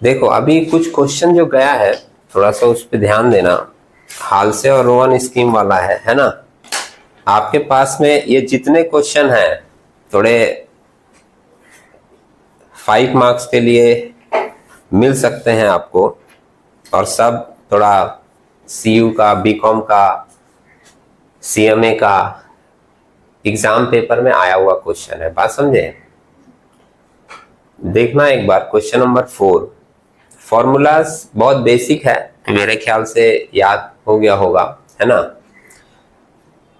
देखो अभी कुछ क्वेश्चन जो गया है थोड़ा सा उस पर ध्यान देना। हाल से और रोवन स्कीम वाला है ना। आपके पास में ये जितने क्वेश्चन हैं थोड़े 5 मार्क्स के लिए मिल सकते हैं आपको, और सब थोड़ा सीयू का, बीकॉम का, सीएमए का एग्जाम पेपर में आया हुआ क्वेश्चन है। बात समझे? देखना एक बार क्वेश्चन नंबर 4। फॉर्मूलाज बहुत बेसिक है, मेरे ख्याल से याद हो गया होगा, है ना।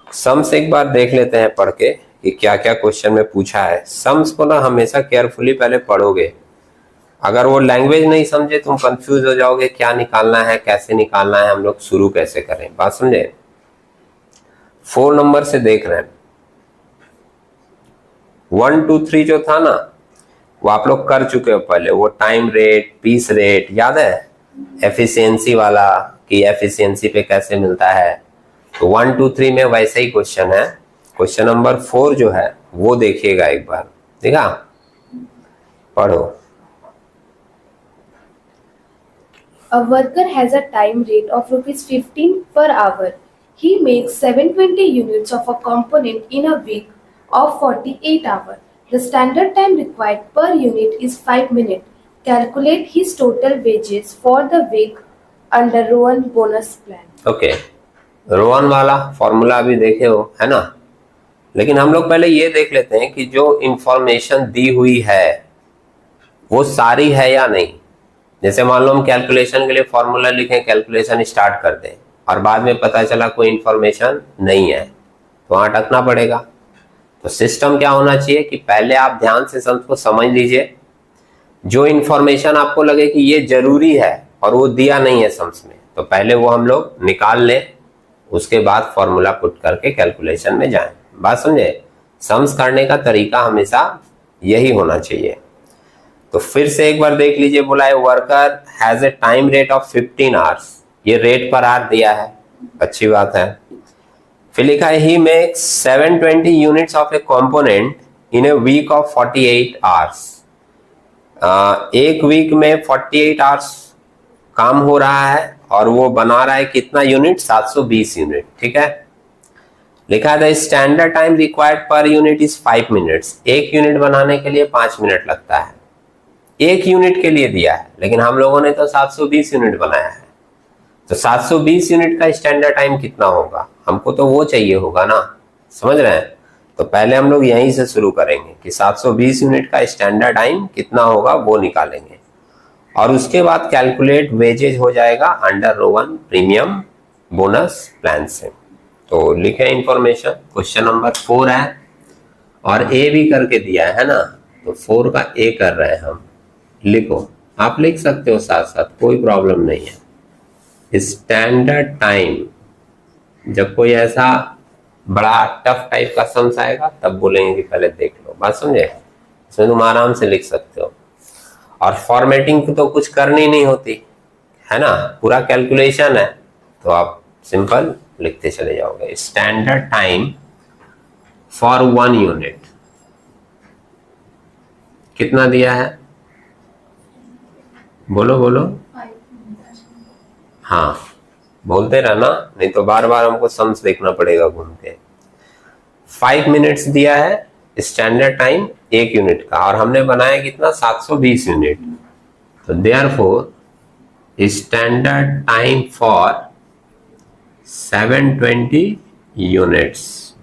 सम्स एक बार देख लेते हैं पढ़ के कि क्या क्या क्वेश्चन में पूछा है। सम्स को ना हमेशा केयरफुली पहले पढ़ोगे। अगर वो लैंग्वेज नहीं समझे तुम कंफ्यूज हो जाओगे, क्या निकालना है, कैसे निकालना है, हम लोग शुरू कैसे करें। बात समझे? 4 नंबर से देख रहे हैं। 1 2 3 जो था ना वो आप लोग कर चुके हो पहले। वो टाइम रेट, पीस रेट याद है, एफिशिएंसी वाला कि एफिशिएंसी पे कैसे मिलता है। तो 1 2 3 में वैसे ही क्वेश्चन है। क्वेश्चन नंबर 4 जो है वो देखिएगा एक बार, ठीक है? पढ़ो। A worker has a time rate of ₹15 per hour. He makes 720 units of a component in a week of 48 hours. The standard time required per unit is 5 minutes. Calculate his total wages for the week under Rowan bonus plan. Okay, Rowan वाला formula अभी देखे हो, है ना। लेकिन हम लोग पहले ये देख लेते हैं कि जो इंफॉर्मेशन दी हुई है वो सारी है या नहीं। जैसे मान लो हम कैलकुलेशन के लिए फॉर्मूला लिखें, कैलकुलेशन स्टार्ट कर दें और बाद में पता चला कोई इंफॉर्मेशन नहीं है, तो वहां अटकना पड़ेगा। तो सिस्टम क्या होना चाहिए कि पहले आप ध्यान से सबको समझ लीजिए। जो इंफॉर्मेशन आपको लगे कि ये जरूरी है और वो दिया नहीं है सम्स में, तो पहले वो हम लोग निकाल लें, उसके बाद फॉर्मूला पुट करके कैलकुलेशन में जाएं। बात समझे? सम्स करने का तरीका हमेशा यही होना चाहिए। तो फिर से एक बार देख लीजिए, बोला है worker has a time rate of 15 hours. ये रेट पर आवर दिया है, अच्छी बात है। फिर लिखा है he makes 720 units of a component in a week of 48 hours. एक वीक में 48 आवर्स काम हो रहा है और वो बना रहा है कितना यूनिट? 720 यूनिट, ठीक है। लिखा है standard time required per unit is 5 minutes. एक यूनिट बनाने के लिए 5 मिनट लगता है। एक यूनिट के लिए दिया है, लेकिन हम लोगों ने तो 720 यूनिट बनाया है, तो 720 यूनिट का स्टैंडर्ड टाइम कितना होगा? हमको तो वो चाहिए होगा ना, समझ रहे हैं। तो पहले हम लोग यहीं से शुरू करेंगे कि 720 यूनिट का स्टैंडर्ड टाइम कितना होगा वो निकालेंगे, और उसके बाद कैलकुलेट वेजेज हो जाएगा under Rowan premium bonus plan से। तो लिखे इंफॉर्मेशन, क्वेश्चन नंबर 4 है और ए भी करके दिया है ना, तो 4 का ए कर रहे हैं हम। लिखो, आप लिख सकते हो साथ साथ, कोई प्रॉब्लम नहीं है। स्टैंडर्ड टाइम, जब कोई ऐसा बड़ा टफ टाइप का सम्स आएगा तब बोलेंगे कि पहले देख लो। बात समझे? इसमें तुम आराम से लिख सकते हो, और फॉर्मेटिंग तो कुछ करनी नहीं होती है ना, पूरा कैलकुलेशन है, तो आप सिंपल लिखते चले जाओगे। स्टैंडर्ड टाइम फॉर 1 यूनिट कितना दिया है? बोलो बोलो। हाँ, बोलते रहना, नहीं तो बार बार हमको सम्स देखना पड़ेगा घूम के। 5 मिनट्स दिया है स्टैंडर्ड टाइम एक यूनिट का, और हमने बनाया कितना? 720 यूनिट। तो therefore standard time for 720 units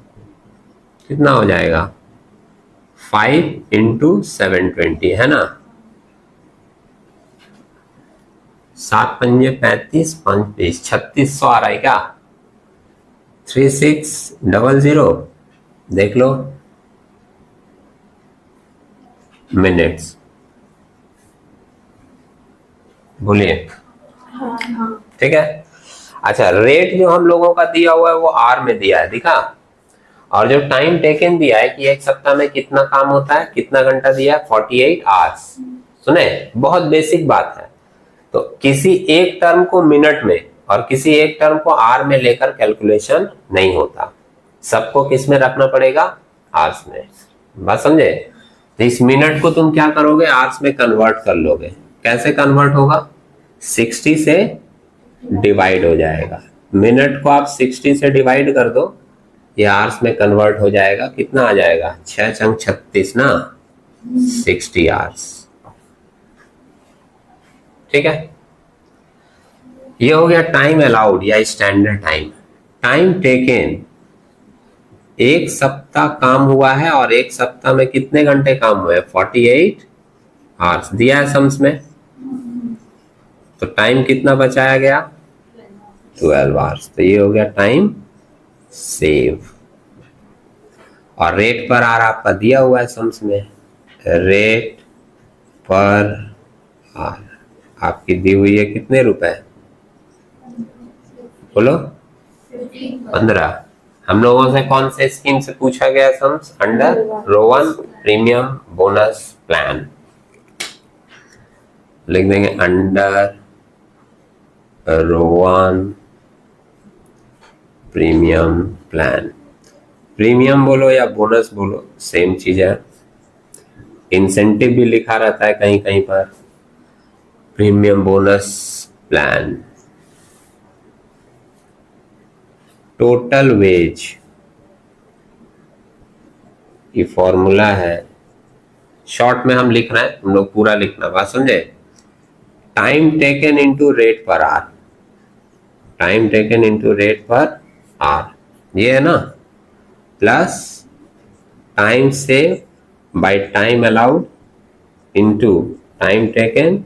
कितना हो जाएगा? 5 × 720, है ना। 7 पंजे 35, 5 20, 3600 आ रहा है क्या? 3600 देख लो मिनट्स। बोलिए। ठीक है। अच्छा, रेट जो हम लोगों का दिया हुआ है वो आर में दिया है, दिखा। और जो टाइम टेकन दिया है कि एक सप्ताह में कितना काम होता है, कितना घंटा दिया है? 48 आवर्स। सुने, बहुत बेसिक बात है। तो किसी एक टर्म को मिनट में और किसी एक टर्म को आर में लेकर कैलकुलेशन नहीं होता, सबको किस में रखना पड़ेगा? आवर्स में। बात समझे? तो इस मिनट को तुम क्या करोगे? आवर्स में कन्वर्ट कर लोगे। कैसे कन्वर्ट होगा? 60 से डिवाइड हो जाएगा। मिनट को आप 60 से डिवाइड कर दो, ये आवर्स में कन्वर्ट हो जाएगा। कितना आ जाएगा? 6 चंग 36 ना, 60 आवर्स। ठीक है, ये हो गया टाइम अलाउड या स्टैंडर्ड टाइम। टाइम टेकन, एक सप्ताह काम हुआ है और एक सप्ताह में कितने घंटे काम हुए? 48 आवर्स दिया है सम्स में। तो टाइम कितना बचाया गया? 12 आवर्स। तो ये हो गया टाइम सेव। और रेट पर आर आपका दिया हुआ है सम्स में, रेट पर आर आपकी दी हुई है कितने रुपए? बोलो 15। हम लोगों से कौन से स्कीम से पूछा गया sums? Under row 1 premium bonus plan. लिख देंगे under row 1 premium plan. Premium बोलो या बोनस बोलो, सेम चीज है। इंसेंटिव भी लिखा रहता है कहीं कहीं पर, premium bonus plan. Total wage ये फॉर्मूला है, शॉर्ट में हम लिख रहे हैं, हम लोग पूरा लिखना, बात समझे? Time taken into rate per R, time taken into rate per R, ये है ना, plus time save by time allowed into time taken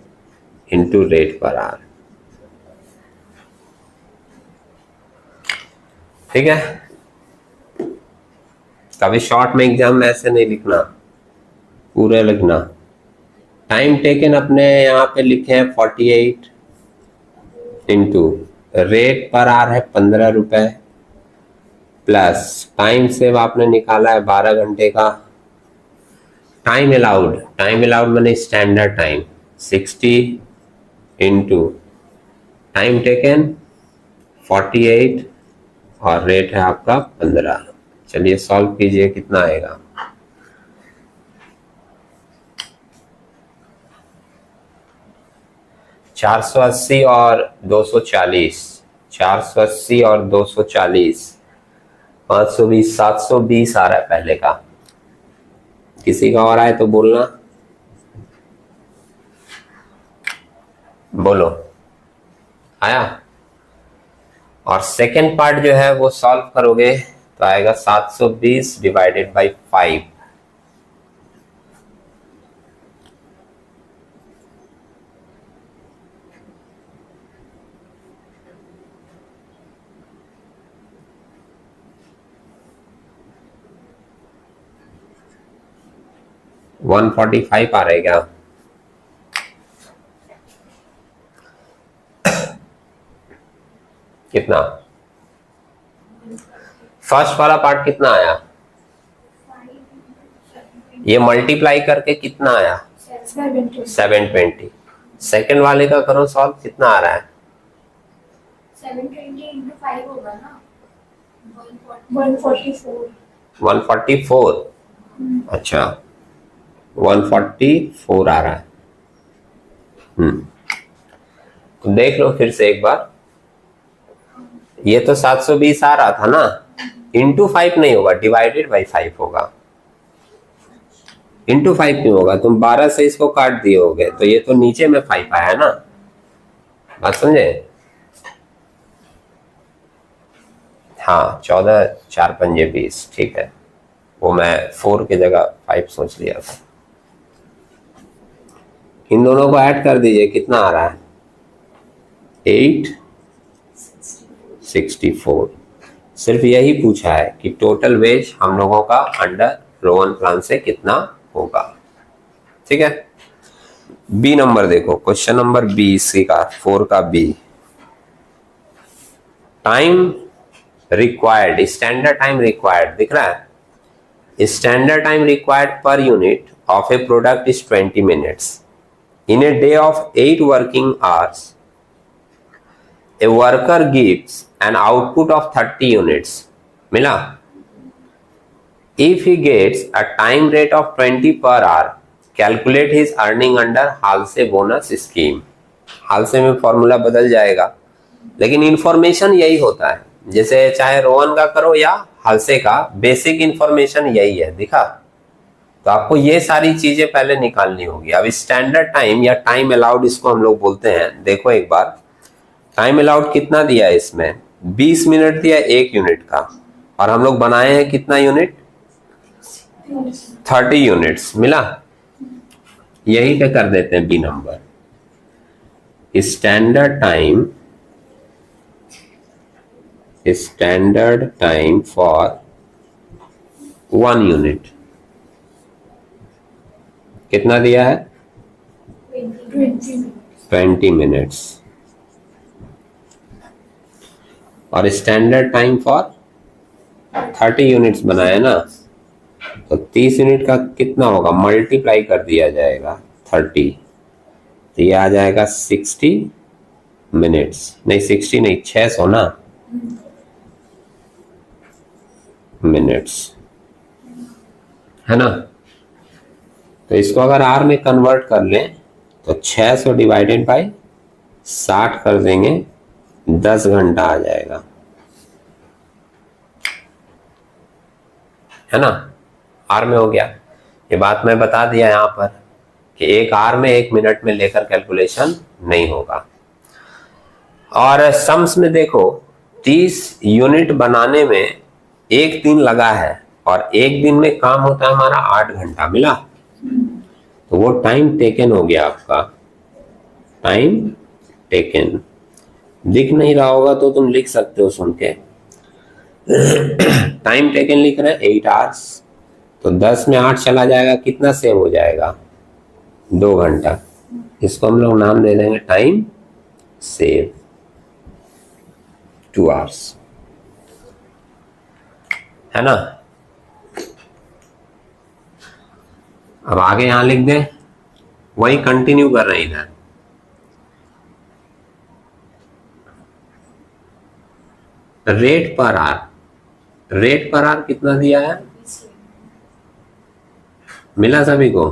into rate per R. ठीक है, कभी शॉर्ट में एग्जाम में ऐसे नहीं लिखना, पूरे लिखना। टाइम टेकन अपने यहाँ पे लिखे हैं 48 इंटू रेट पर आर है 15 रुपए, प्लस टाइम सेव आपने निकाला है 12 घंटे का। टाइम अलाउड, टाइम अलाउड मैंने standard time 60 into time taken 48 और रेट है आपका 15। चलिए सॉल्व कीजिए, कितना आएगा? $480 और 240, 480 और 240, 520, 720 आ रहा है पहले का। किसी का और आए तो बोलना, बोलो आया। और सेकेंड पार्ट जो है वो सॉल्व करोगे तो आएगा 720 डिवाइडेड बाई 5। $145 आ रहे क्या? कितना? फर्स्ट वाला पार्ट कितना आया? ये मल्टीप्लाई करके कितना आया? 720। सेकेंड वाले का करो सॉल्व, कितना आ रहा है? 720 into 5 होगा ना, 144। 144? अच्छा 144 आ रहा है। तो देख लो फिर से एक बार, ये तो 720 आ रहा था ना, इंटू 5 नहीं होगा, डिवाइडेड बाई 5 होगा। इंटू 5 क्यों होगा? तुम 12 से इसको काट दिए होगे तो ये तो नीचे में 5 आया ना, बात समझे? हाँ 14 4 पंजे 20, ठीक है, वो मैं 4 की जगह 5 सोच लिया था। इन दोनों को ऐड कर दीजिए, कितना आ रहा है? 864। सिर्फ यही पूछा है कि टोटल वेज हम लोगों का अंडर रो 1 प्लान से कितना होगा। ठीक है, बी नंबर देखो, क्वेश्चन नंबर बी, सी का 4 का B. Time required, standard time required दिख रहा है? Standard time required per unit of a product is 20 minutes in a day of 8 working hours. A worker gives an output of 30 units. मिला? If he gets a time rate of 20 per hour, calculate his earning under Halsey bonus scheme. Halsey में formula बदल जाएगा, लेकिन information यही होता है। जैसे चाहे रोहन का करो या हालसे का, बेसिक इंफॉर्मेशन यही है। दिखा? तो आपको ये सारी चीजें पहले निकालनी होगी। अब स्टैंडर्ड टाइम या टाइम अलाउड इसको हम लोग बोलते हैं। देखो एक बार, टाइम अलाउड कितना दिया है इसमें? 20 मिनट दिया 1 यूनिट का, और हम लोग बनाए हैं कितना यूनिट? 30 यूनिट्स मिला। यही पे कर देते हैं B number. Standard time for 1 unit कितना दिया है? 20 मिनट्स। और स्टैंडर्ड टाइम फॉर 30 यूनिट्स बनाया ना, तो 30 यूनिट का कितना होगा? मल्टीप्लाई कर दिया जाएगा 30, तो ये आ जाएगा 60 मिनट्स। नहीं 60 नहीं, 600 ना मिनट्स, है ना। तो इसको अगर आर में कन्वर्ट कर लें तो 600 डिवाइडेड बाई 60 कर देंगे, 10 घंटा आ जाएगा, है ना। आर में हो गया। ये बात मैं बता दिया यहां पर कि एक आर में 1 मिनट में लेकर कैलकुलेशन नहीं होगा। और सम्स में देखो, 30 यूनिट बनाने में 1 दिन लगा है, और 1 दिन में काम होता है हमारा 8 घंटा। मिला? तो वो टाइम टेकन हो गया आपका, टाइम टेकन। दिख नहीं रहा होगा तो तुम लिख सकते हो सुन के। टाइम टेकन लिख रहे हैं 8 आवर्स, तो 10 में 8 चला जाएगा, कितना सेव हो जाएगा? 2 घंटा। इसको हम लोग नाम दे देंगे टाइम सेव 2 आवर्स, है ना। अब आगे यहां लिख दें, वही कंटिन्यू कर रहे हैं इधर। रेट पर आर कितना दिया है? मिला सभी को?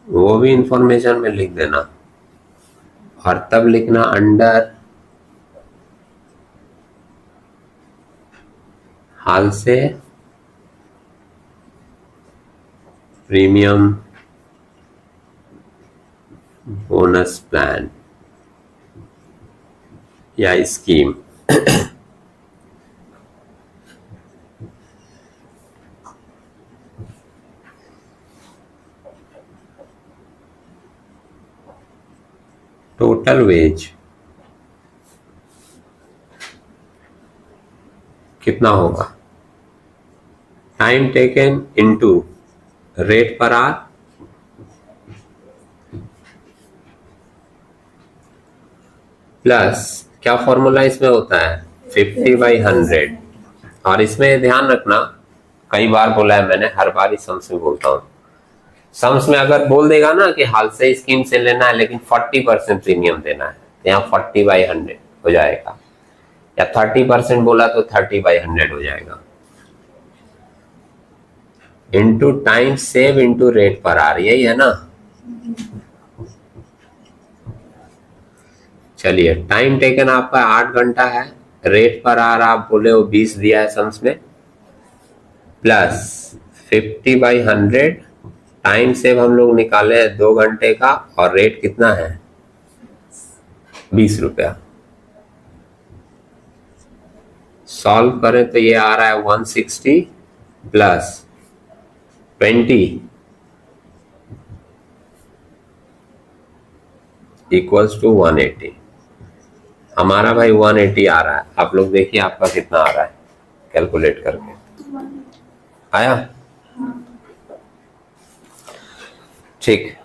वो भी इंफॉर्मेशन में लिख देना, और तब लिखना अंडर हाल से प्रीमियम बोनस प्लान या स्कीम। टोटल वेज कितना होगा? Time taken into rate per are plus क्या फॉर्मूला इसमें होता है? 50/100। और इसमें ध्यान रखना, कई बार बोला है मैंने, हर बार इस सम्स में बोलता हूं। सम्स में अगर बोल देगा ना कि हाल से स्कीम से लेना है लेकिन 40% प्रीमियम देना है, तो यहाँ 40/100 हो जाएगा, या 30% बोला तो 30/100 हो जाएगा। Into time save into rate per are, यही है ना। चलिए, टाइम टेकन आपका 8 घंटा है, रेट पर आर आप बोले वो 20 दिया है सम्स में, प्लस 50/100। टाइम सेव हम लोग निकाले हैं 2 घंटे का, और रेट कितना है? 20 रुपया। सॉल्व करें तो ये आ रहा है 160 प्लस 20 इक्वल्स टू 180। हमारा भाई 180 आ रहा है। आप लोग देखिए आपका कितना आ रहा है कैलकुलेट करके। आया? ठीक।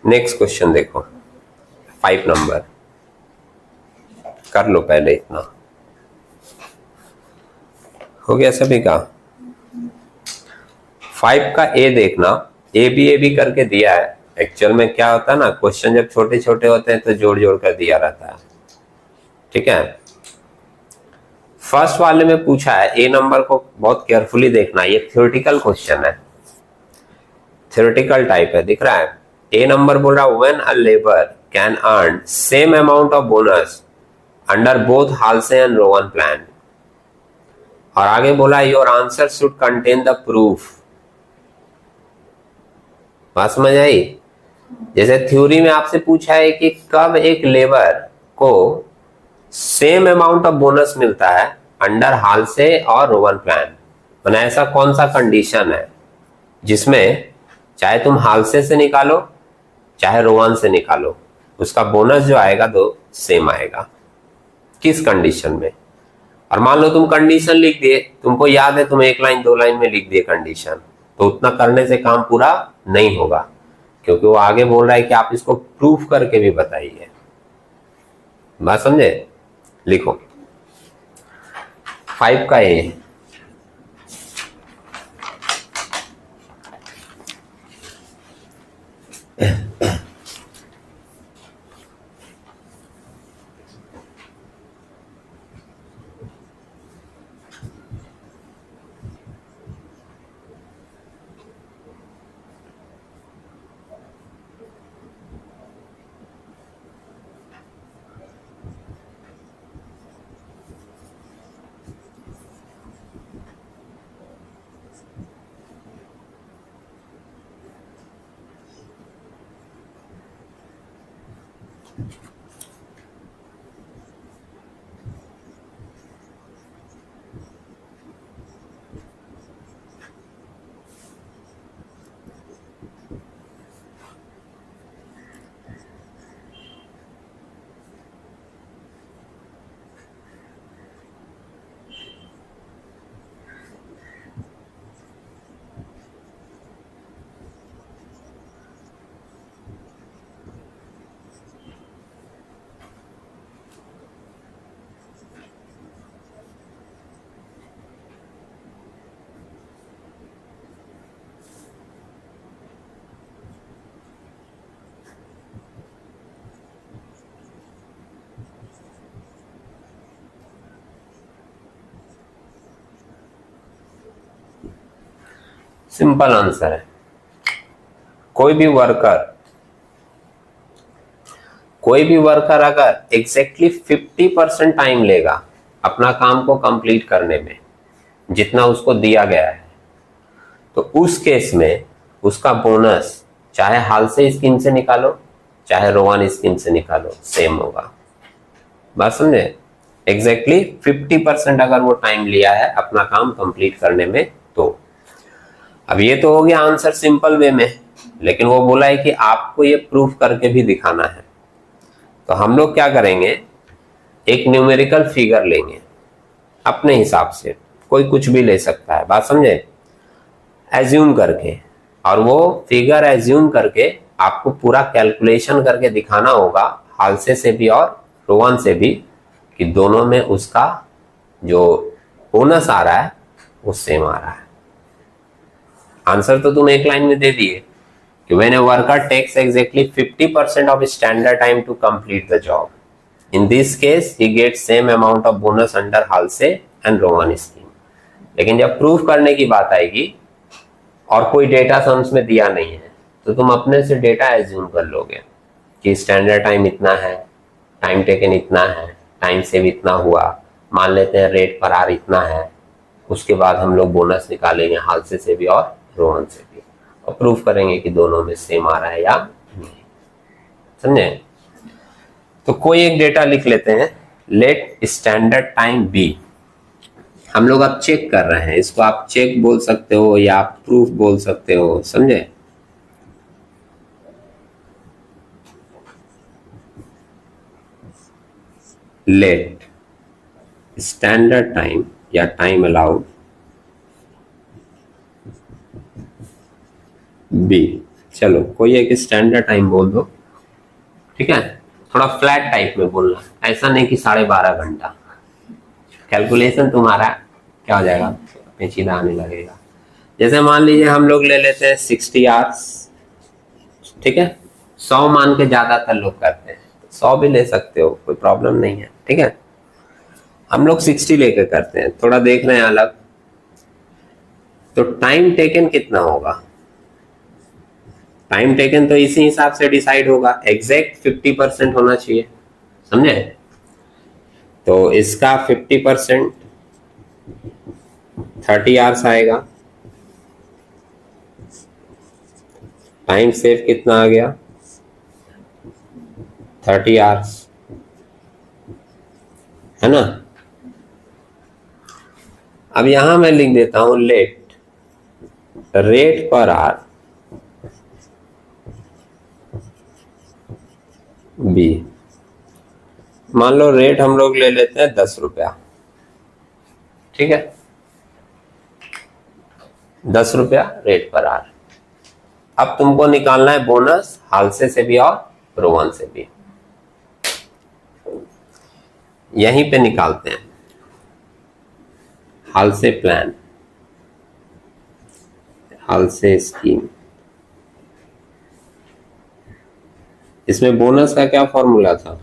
नेक्स्ट क्वेश्चन देखो, 5 नंबर कर लो पहले। इतना हो गया सभी का? 5 का ए देखना, ए बी करके दिया है। एक्चुअल में क्या होता है ना, क्वेश्चन जब छोटे छोटे होते हैं तो जोड़ जोड़ कर दिया रहता है, ठीक है। फर्स्ट वाले में पूछा है, ए नंबर को बहुत केयरफुली देखना, ये थ्योरेटिकल क्वेश्चन है, थ्योरेटिकल टाइप है, दिख रहा है। ए नंबर बोल रहा है when a labour can earn same amount of bonus under both Halsey and Rowan plan, और आगे बोला your answer should contain the proof. बात समझ आई? जैसे थ्योरी में आपसे पूछा है कि कब एक लेबर को सेम अमाउंट ऑफ बोनस मिलता है अंडर हाल्से और रोवन प्लान, मैंने ऐसा कौन सा कंडीशन है जिसमें चाहे तुम हाल्से से निकालो चाहे रोवन से निकालो, उसका बोनस जो आएगा तो सेम आएगा, किस कंडीशन में? और मान लो तुम कंडीशन लिख दिए, तुमको याद है तुम एक लाइन दो लाइन में लिख दिए कंडीशन, तो उतना करने से काम पूरा नहीं होगा, क्योंकि वो आगे बोल रहा है कि आप इसको प्रूफ करके भी बताइए। बात समझे? लिखो 5 का ए, सिंपल आंसर है। कोई भी वर्कर अगर एग्जैक्टली 50% टाइम लेगा अपना काम को कंप्लीट करने में, जितना उसको दिया गया है, तो उस केस में उसका बोनस चाहे हाल्से स्कीम से निकालो चाहे रोवन स्कीम से निकालो सेम होगा। बात समझे? एग्जैक्टली 50% अगर वो टाइम लिया है अपना काम कंप्लीट करने में तो। अब ये तो हो गया आंसर सिंपल वे में, लेकिन वो बोला है कि आपको ये प्रूफ करके भी दिखाना है। तो हम लोग क्या करेंगे, एक न्यूमेरिकल फिगर लेंगे अपने हिसाब से, कोई कुछ भी ले सकता है, बात समझे, एज्यूम करके, और वो फिगर एज्यूम करके आपको पूरा कैलकुलेशन करके दिखाना होगा हाल्से से भी और रोवन से भी कि दोनों में उसका जो बोनस आ रहा है वो सेम आ रहा है। आंसर तो तुम एक लाइन में दे दिए कि when a worker takes exactly 50% of standard time to complete the job, in this case he gets same amount of bonus under Halsey and Rowan scheme. लेकिन जब प्रूफ करने की बात आएगी और कोई डेटा सम्स में दिया नहीं है, तो तुम अपने से डेटा एज्यूम कर लोगे कि स्टैंडर्ड टाइम इतना है, टाइम टेकन इतना है, टाइम सेव इतना हुआ, मान लेते हैं रेट पर आर इतना है, उसके बाद हम लोग बोनस निकालेंगे हाल्से से भी और रोवन से भी, और प्रूफ करेंगे कि दोनों में सेम आ रहा है या नहीं। समझे? तो कोई एक डेटा लिख लेते हैं, लेट स्टैंडर्ड टाइम बी। हम लोग अब चेक कर रहे हैं, इसको आप चेक बोल सकते हो या आप प्रूफ बोल सकते हो, समझे? लेट स्टैंडर्ड टाइम या टाइम अलाउड बी, चलो कोई एक स्टैंडर्ड टाइम बोल दो, ठीक है? थोड़ा फ्लैट टाइप में बोलना, ऐसा नहीं कि 12.5 घंटा, कैलकुलेशन तुम्हारा क्या हो जाएगा, पेचीदा आने लगेगा। जैसे मान लीजिए हम लोग ले लेते हैं 60 आवर्स, ठीक है? 100 मान के ज्यादातर लोग करते हैं, 100 भी ले सकते हो, कोई प्रॉब्लम नहीं है, ठीक है? हम लोग 60 लेकर करते हैं, थोड़ा देख रहे हैं अलग। तो टाइम टेकन कितना होगा? टाइम टेकन तो इसी हिसाब से डिसाइड होगा, एग्जैक्ट 50% होना चाहिए, समझे? तो इसका 50% 30 आवर्स आएगा। टाइम सेव कितना आ गया? 30 आवर्स, है ना? अब यहां मैं लिख देता हूं लेट रेट पर आवर बी। मान लो रेट हम लोग ले लेते हैं 10 रुपया, ठीक है? 10 रुपया रेट पर आवर। अब तुमको निकालना है बोनस हालसे से भी और रोवन से भी। यहीं पे निकालते हैं हालसे प्लान, हालसे स्कीम। इसमें बोनस का क्या फॉर्मूला था?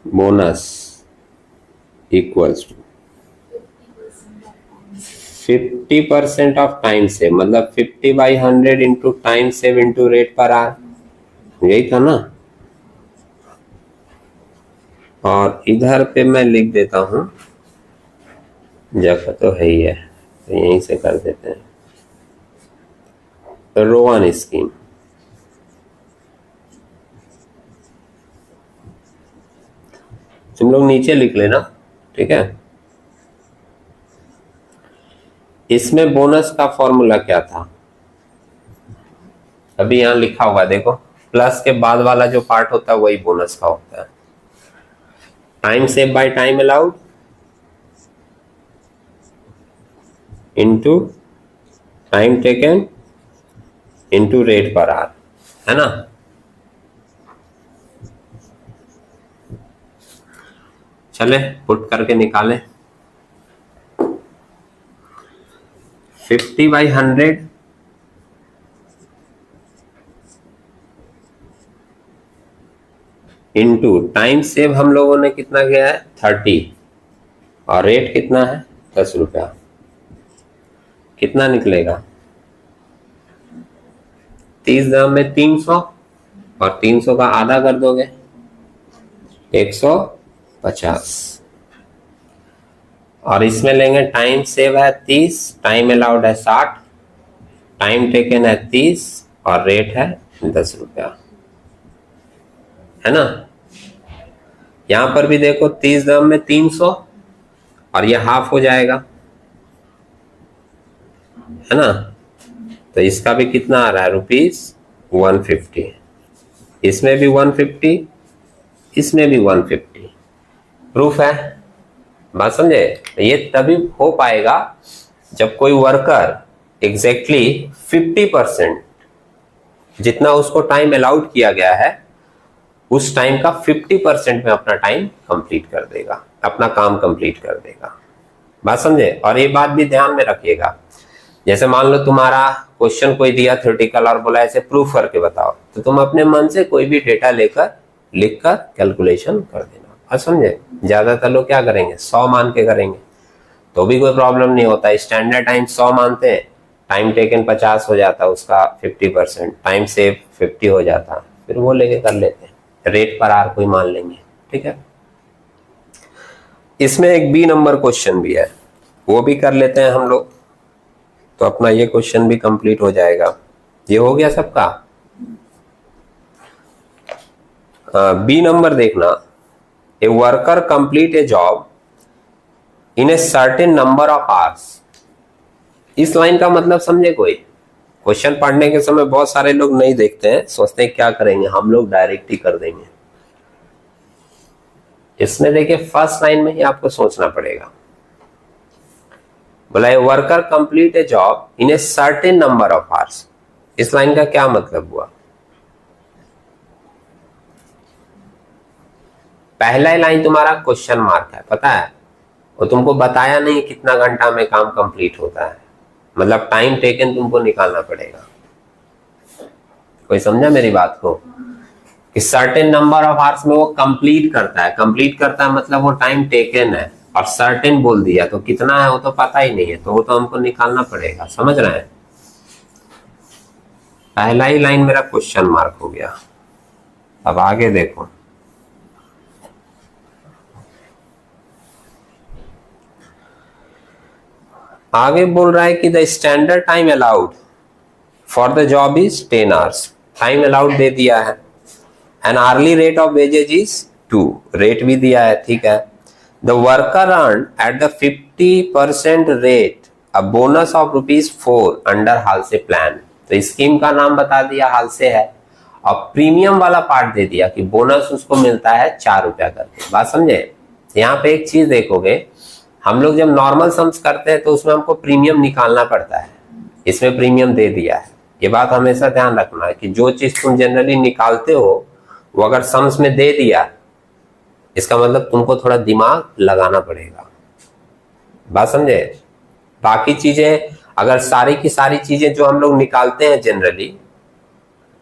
Bonus equals to 50% of time save, मतलब 50/100 into time save into rate पर आवर, यही था ना? और इधर पे मैं लिख देता हूं, जगह तो है ही है तो यहीं से कर देते हैं, रोवन स्कीम। तुम लोग नीचे लिख लेना, ठीक है? इसमें बोनस का फॉर्मूला क्या था? अभी यहां लिखा हुआ देखो, प्लस के बाद वाला जो पार्ट होता है वही बोनस का होता है। Time save by time allowed into time taken into rate per hour, है ना? चले पुट करके निकालें। 50/100 इंटू टाइम सेव हम लोगों ने कितना किया है 30, और रेट कितना है 10 रुपया, कितना निकलेगा? 30 दाम में 300, और 300 का आधा कर दोगे 150, और इसमें लेंगे टाइम सेव है 30, टाइम अलाउड है 60, टाइम टेकन है 30 और रेट है 10 रुपया, है ना? यहां पर भी देखो 30 दाम में 300 और ये हाफ हो जाएगा, है ना? तो इसका भी कितना आ रहा है ₹150, इसमें भी 150, इसमें भी 150। प्रूफ है, बात समझे? ये तभी हो पाएगा जब कोई वर्कर एग्जैक्टली 50% जितना उसको टाइम अलाउड किया गया है उस टाइम का 50% में अपना टाइम कंप्लीट कर देगा, अपना काम कंप्लीट कर देगा। बात समझे? और ये बात भी ध्यान में रखिएगा, जैसे मान लो तुम्हारा क्वेश्चन कोई दिया थ्योरेटिकल और बोला ऐसे प्रूफ करके बताओ, तो तुम अपने मन से कोई भी डेटा लेकर लिखकर कैलकुलेशन कर देना। बात समझे? ज्यादातर लोग क्या करेंगे 100 मान के करेंगे, तो भी कोई प्रॉब्लम नहीं होता। स्टैंडर्ड टाइम 100 मानते हैं, टाइम टेकन 50 हो जाता, उसका 50%, टाइम सेव 50 हो जाता, फिर वो लेके कर लेते हैं। रेट पर आर कोई मान लेंगे, ठीक है? इसमें एक बी नंबर क्वेश्चन भी है, वो भी कर लेते हैं हम लोग, तो अपना ये क्वेश्चन भी कंप्लीट हो जाएगा। ये हो गया सबका। बी नंबर देखना, a worker complete A job in a certain number of hours. इस लाइन का मतलब समझे कोई? क्वेश्चन पढ़ने के समय बहुत सारे लोग नहीं देखते हैं, सोचते हैं क्या करेंगे हम लोग, डायरेक्ट ही कर देंगे। इसमें देखिए फर्स्ट लाइन में ही आपको सोचना पड़ेगा। बोला a worker complete A job in a certain number of hours. इस लाइन का क्या मतलब हुआ? पहला लाइन तुम्हारा क्वेश्चन मार्क है, पता है, वो तुमको बताया नहीं कितना घंटा में काम कंप्लीट होता है, मतलब टाइम टेकन तुमको निकालना पड़ेगा। कोई समझा मेरी बात को? कि सर्टेन नंबर ऑफ आवर्स में वो कंप्लीट करता है। कंप्लीट करता है मतलब वो टाइम टेकन है, और सर्टेन बोल दिया तो कितना है वो तो पता ही नहीं है, तो वो तो हमको निकालना पड़ेगा। समझ रहे हैं? पहला ही लाइन मेरा क्वेश्चन मार्क हो गया। अब आगे देखो, आगे बोल रहा है कि the standard time allowed for the job is 10 hours. Time allowed दे दिया है। An early rate of wages is 2, rate भी दिया है, ठीक है। The worker earn at the 50% rate a bonus of ₹4 under Halsey plan. तो scheme का नाम बता दिया, हाल से है, और प्रीमियम वाला पार्ट दे दिया कि बोनस उसको मिलता है ₹4 करके। बात समझे? यहाँ पे एक चीज देखोगे, हम लोग जब नॉर्मल सम्स करते हैं तो उसमें हमको प्रीमियम निकालना पड़ता है, इसमें प्रीमियम दे दिया है। ये बात हमेशा ध्यान रखना है कि जो चीज तुम जनरली निकालते हो वो अगर सम्स में दे दिया, इसका मतलब तुमको थोड़ा दिमाग लगाना पड़ेगा। बात समझे? बाकी चीजें अगर सारी की सारी चीजें जो हम लोग निकालते हैं जनरली,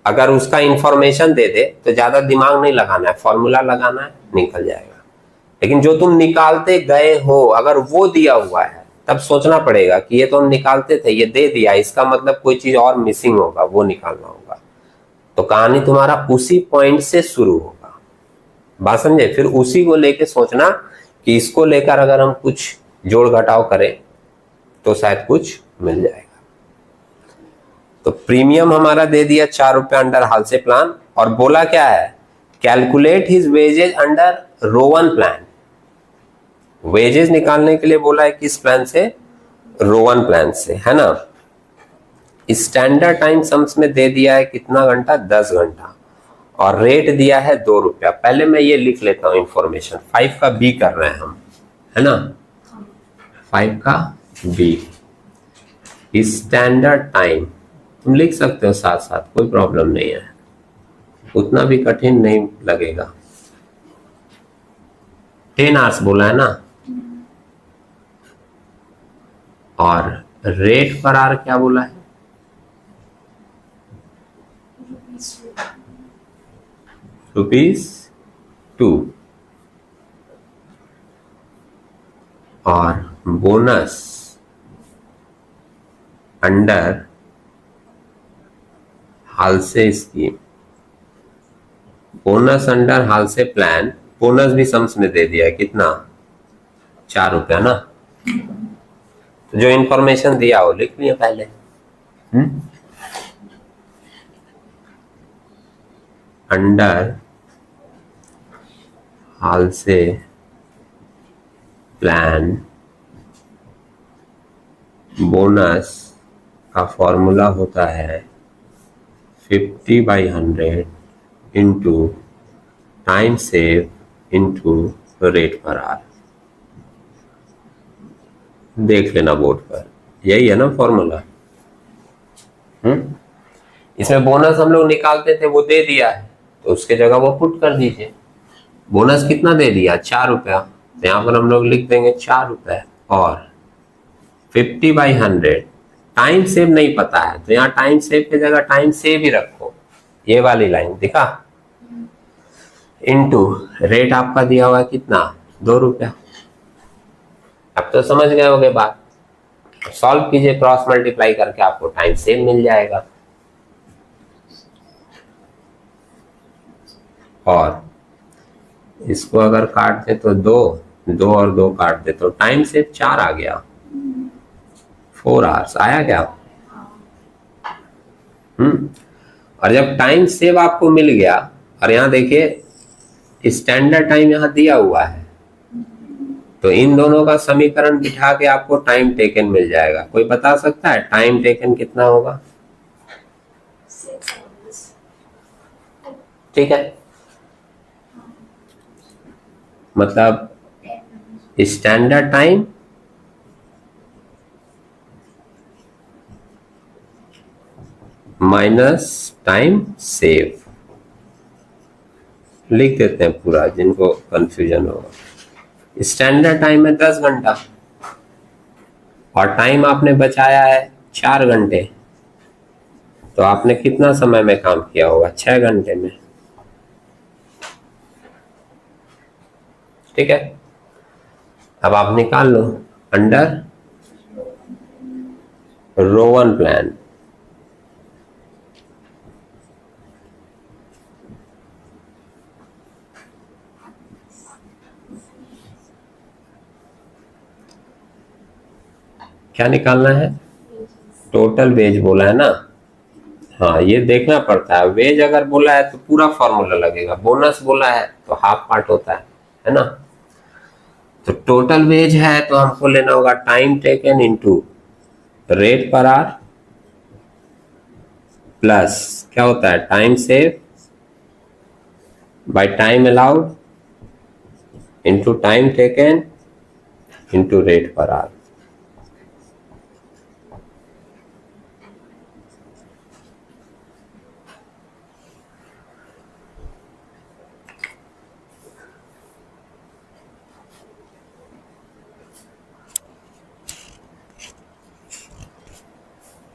अगर उसका इंफॉर्मेशन दे दे तो ज्यादा दिमाग नहीं लगाना है, फॉर्मूला लगाना है, निकल जाएगा। लेकिन जो तुम निकालते गए हो अगर वो दिया हुआ है तब सोचना पड़ेगा कि ये तो हम निकालते थे, ये दे दिया, इसका मतलब कोई चीज और मिसिंग होगा, वो निकालना होगा। तो कहानी तुम्हारा उसी पॉइंट से शुरू होगा। बात समझे? फिर उसी को लेके सोचना कि इसको लेकर अगर हम कुछ जोड़ घटाव करें तो शायद कुछ मिल जाएगा। तो प्रीमियम हमारा दे दिया ₹4 अंडर हाल से प्लान, और बोला क्या है, calculate his wages under row 1 plan. Wages निकालने के लिए बोला है किस प्लान से? रो 1 प्लान से, है ना। स्टैंडर्ड टाइम सम्स में दे दिया है कितना घंटा? 10 घंटा, और रेट दिया है ₹2। पहले मैं ये लिख लेता हूं इंफॉर्मेशन। 5 का बी कर रहे हैं हम, है ना। 5 का बी, स्टैंडर्ड टाइम तुम लिख सकते हो साथ साथ, कोई प्रॉब्लम नहीं है, उतना भी कठिन नहीं लगेगा। 10 आवर्स बोला है ना, और रेट पर आर क्या बोला है? ₹2, और बोनस अंडर हाल से scheme, bonus under Halsey plan. Bonus भी सम्स में दे दिया है कितना? ₹4 ना। तो जो इंफॉर्मेशन दिया हो लिख लिया पहले। Under Halsey plan bonus का फॉर्मूला होता है 50/100 into time save into rate per are. देख लेना बोर्ड पर, यही है ना फॉर्मूला। इसमें बोनस हम लोग निकालते थे, वो दे दिया है तो उसके जगह वो पुट कर दीजिए। बोनस कितना दे दिया? ₹4। तो यहाँ पर हम लोग लिख देंगे ₹4, और 50/100 टाइम सेव नहीं पता है तो यहाँ टाइम सेव की जगह टाइम सेव ही रखो, ये वाली लाइन दिखा, इनटू रेट आपका दिया हुआ है कितना? ₹2। अब तो समझ गए होगे बात। सॉल्व कीजिए, क्रॉस मल्टीप्लाई करके आपको टाइम सेव मिल जाएगा। और इसको अगर काट दे तो 2 और 2 काट दे तो टाइम सेव 4 आ गया। 4 आवर्स आया क्या? और जब टाइम सेव आपको मिल गया, और यहाँ देखिए स्टैंडर्ड टाइम यहाँ दिया हुआ है, तो इन दोनों का समीकरण बिठा के आपको टाइम टेकन मिल जाएगा। कोई बता सकता है टाइम टेकन कितना होगा? ठीक है, मतलब standard time minus time save लिख देते हैं पूरा, जिनको कंफ्यूजन होगा। स्टैंडर्ड टाइम है 10 घंटा, और टाइम आपने बचाया है 4 घंटे, तो आपने कितना समय में काम किया होगा? 6 घंटे में। ठीक है, अब आप निकाल लो अंडर रो 1 प्लान। क्या निकालना है? टोटल वेज बोला है ना। हाँ, ये देखना पड़ता है, वेज अगर बोला है तो पूरा फॉर्मूला लगेगा, बोनस बोला है तो हाफ पार्ट होता है ना। तो टोटल वेज है तो हमको लेना होगा time taken into rate per hour plus क्या होता है time save by time allowed into time taken into rate per hour.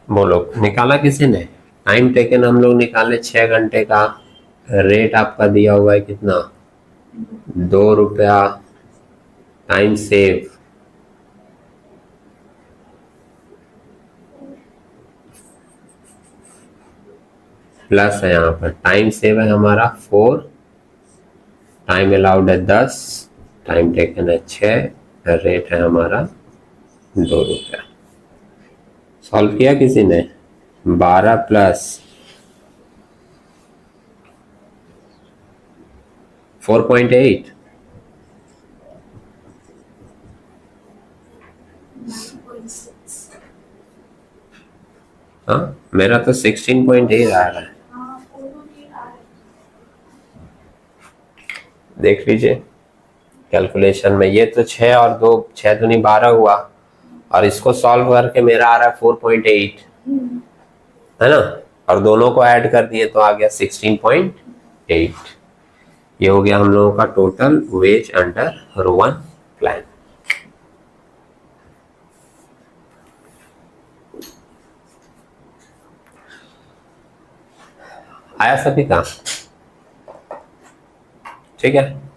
बोलो निकाला किसी ने? टाइम टेकन हम लोग निकाले 6 घंटे का, रेट आपका दिया हुआ है कितना, 2 रुपया, टाइम सेव प्लस है यहाँ पर टाइम सेव है हमारा 4, टाइम अलाउड है 10, टाइम टेकन है 6, रेट है हमारा 2 रुपया। सॉल्व किया किसी ने? 12 प्लस 4.8, हाँ मेरा तो 16.8 आ रहा है, देख लीजिए कैलकुलेशन में। ये तो 6 और 2, 6 दूनी 12 हुआ, और इसको सॉल्व करके मेरा आ रहा है 4.8, है ना, और दोनों को ऐड कर दिए तो आ गया 16.8। ये हो गया हम लोगों का total veg under row 1 plan. आया सभी का? ठीक है।